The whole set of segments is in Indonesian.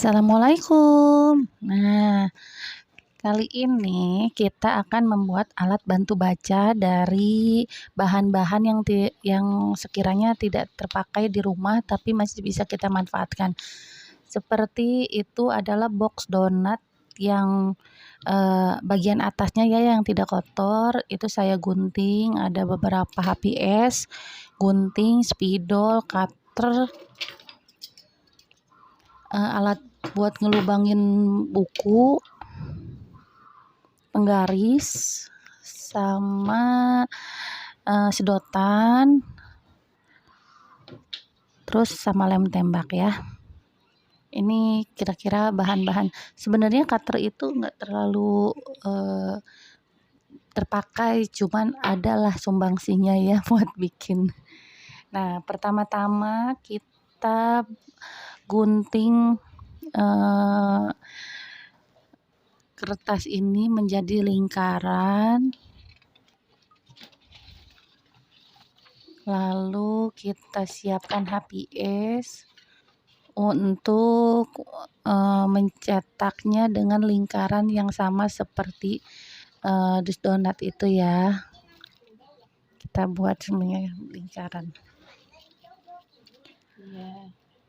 Assalamualaikum. Nah, kali ini kita akan membuat alat bantu baca dari bahan-bahan yang sekiranya tidak terpakai di rumah tapi masih bisa kita manfaatkan. Seperti itu adalah box donat yang bagian atasnya ya yang tidak kotor itu saya gunting, ada beberapa HPS, gunting, spidol, cutter, alat buat ngelubangin buku, penggaris, sama sedotan, terus sama lem tembak ya. Ini kira-kira bahan-bahan. Sebenarnya cutter itu nggak terlalu terpakai, cuman adalah sumbangsinya ya buat bikin. Nah, pertama-tama kita gunting kertas ini menjadi lingkaran, lalu kita siapkan HPS untuk mencetaknya dengan lingkaran yang sama seperti dus donat itu ya. Kita buat semuanya lingkaran.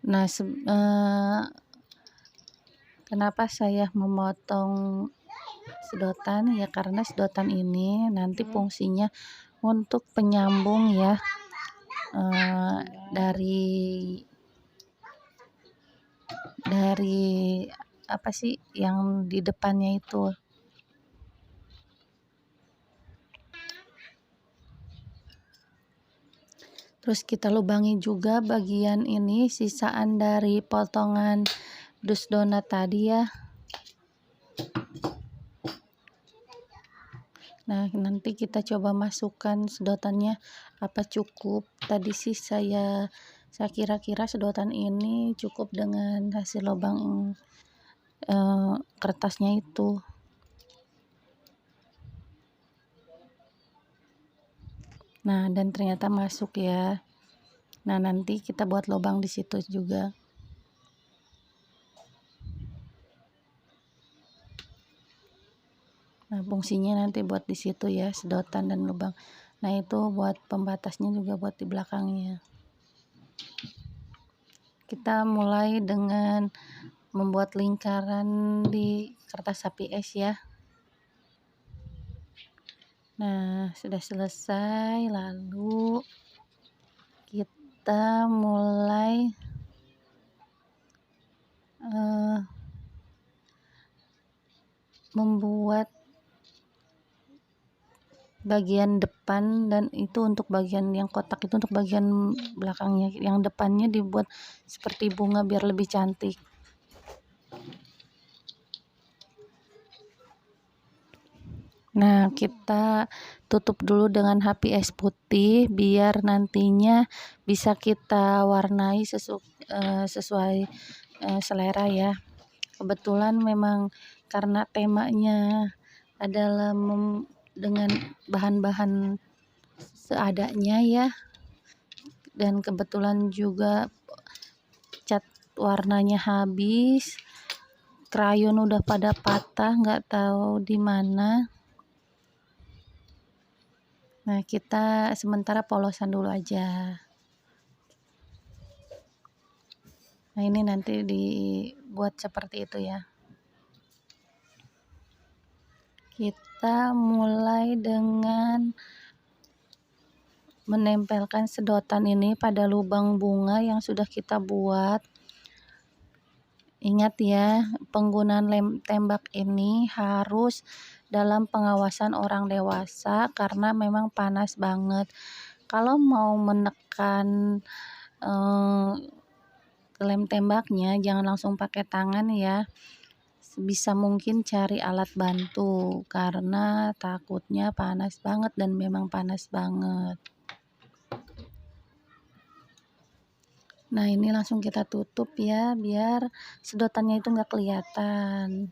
Nah, kenapa saya memotong sedotan ya, karena sedotan ini nanti fungsinya untuk penyambung ya, dari apa sih yang di depannya itu. Terus kita lubangi juga bagian ini sisaan dari potongan dus donat tadi ya. Nah, nanti kita coba masukkan sedotannya apa cukup. Tadi sih saya kira-kira sedotan ini cukup dengan hasil lubang kertasnya itu. Nah, dan ternyata masuk ya. Nah, nanti kita buat lubang di situ juga. Nah, fungsinya nanti buat di situ ya, sedotan dan lubang. Nah, itu buat pembatasnya juga buat di belakangnya. Kita mulai dengan membuat lingkaran di kertas HPS ya. Nah, sudah selesai, lalu kita mulai membuat bagian depan, dan itu untuk bagian yang kotak itu untuk bagian belakangnya. Yang depannya dibuat seperti bunga biar lebih cantik. Nah, kita tutup dulu dengan HPS putih biar nantinya bisa kita warnai sesuai selera ya. Kebetulan memang karena temanya adalah dengan bahan-bahan seadanya ya, dan kebetulan juga cat warnanya habis, krayon udah pada patah, nggak tahu di mana. Nah, kita sementara polosan dulu aja. Nah, ini nanti dibuat seperti itu ya. Kita mulai dengan menempelkan sedotan ini pada lubang bunga yang sudah kita buat. Ingat ya, penggunaan lem tembak ini harus dalam pengawasan orang dewasa karena memang panas banget. Kalau mau menekan lem tembaknya jangan langsung pakai tangan ya. Sebisa mungkin cari alat bantu karena takutnya panas banget, dan memang panas banget. Nah, ini langsung kita tutup ya biar sedotannya itu nggak kelihatan.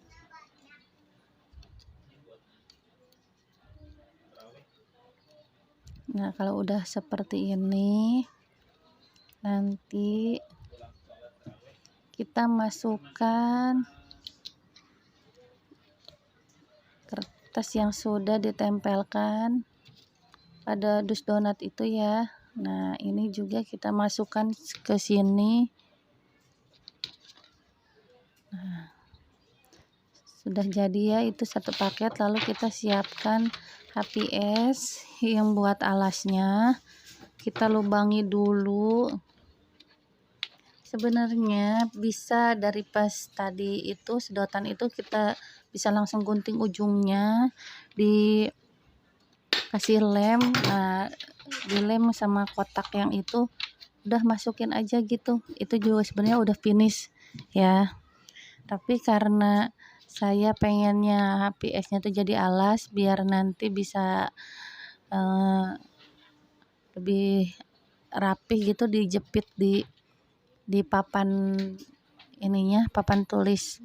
Nah, kalau udah seperti ini nanti kita masukkan kertas yang sudah ditempelkan pada dus donat itu ya. Nah, ini juga kita masukkan ke sini. Nah, sudah jadi ya, itu satu paket. Lalu kita siapkan HPS yang buat alasnya. Kita lubangi dulu. Sebenarnya bisa dari pas tadi itu sedotan itu kita bisa langsung gunting ujungnya, dikasih lem. Nah, dilem sama kotak yang itu, udah masukin aja gitu. Itu juga sebenarnya udah finish ya. Tapi karena saya pengennya HPS-nya tuh jadi alas biar nanti bisa lebih rapih gitu, dijepit di papan ininya, papan tulis.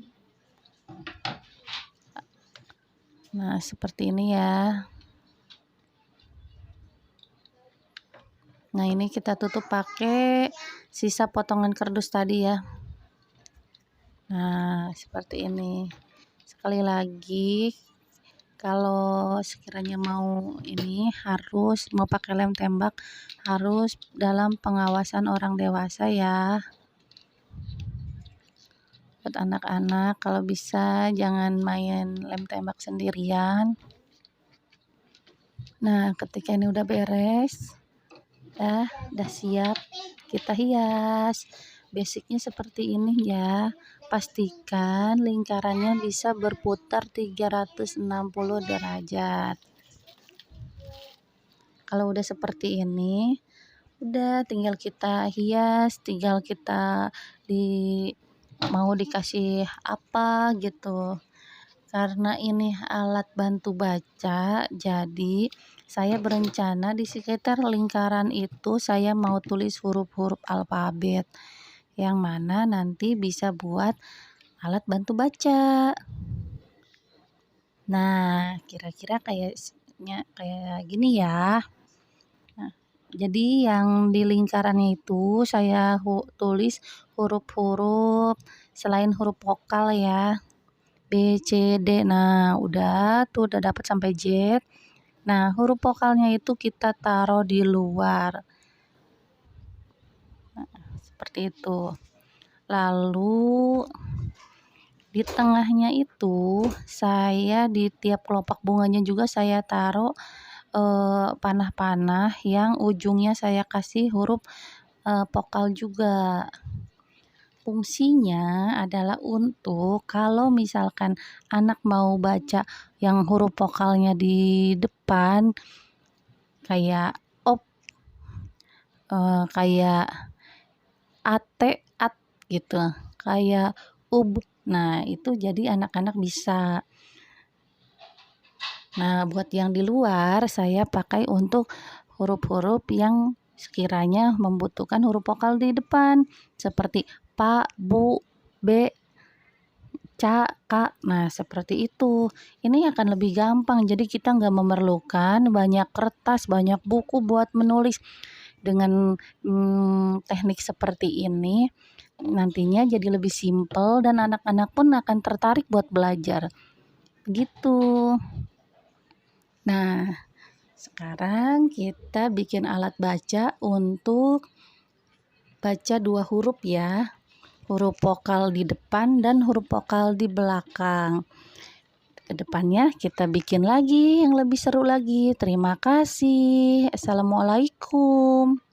Nah, seperti ini ya. Nah, ini kita tutup pakai sisa potongan kardus tadi ya. Nah, seperti ini. Sekali lagi, kalau sekiranya mau pakai lem tembak, harus dalam pengawasan orang dewasa ya. Buat anak-anak, kalau bisa jangan main lem tembak sendirian. Nah, ketika ini udah beres, udah siap, kita hias. Basicnya seperti ini ya. Pastikan lingkarannya bisa berputar 360 derajat. Kalau udah seperti ini, udah tinggal kita hias, tinggal kita mau dikasih apa gitu. Karena ini alat bantu baca, jadi saya berencana di sekitar lingkaran itu saya mau tulis huruf-huruf alfabet, yang mana nanti bisa buat alat bantu baca. Nah, kira-kira kayak gini ya. Nah, jadi yang di lingkarannya itu saya tulis huruf-huruf selain huruf vokal ya. B, C, D. Nah, udah dapat sampai Z. Nah, huruf vokalnya itu kita taruh di luar. Nah, seperti itu. Lalu di tengahnya itu saya di tiap kelopak bunganya juga saya taruh panah-panah yang ujungnya saya kasih huruf vokal juga. Fungsinya adalah untuk kalau misalkan anak mau baca yang huruf vokalnya di depan kayak op, kayak at, gitu, kayak ub. Nah, itu jadi anak-anak bisa. Nah, buat yang di luar saya pakai untuk huruf-huruf yang sekiranya membutuhkan huruf vokal di depan seperti pa, bu, b, ca, ka. Nah, seperti itu. Ini akan lebih gampang. Jadi kita nggak memerlukan banyak kertas, banyak buku buat menulis. Dengan teknik seperti ini, nantinya jadi lebih simpel dan anak-anak pun akan tertarik buat belajar. Gitu. Nah, sekarang kita bikin alat baca untuk baca 2 huruf ya. Huruf vokal di depan dan huruf vokal di belakang. Kedepannya kita bikin lagi yang lebih seru lagi. Terima kasih. Assalamualaikum.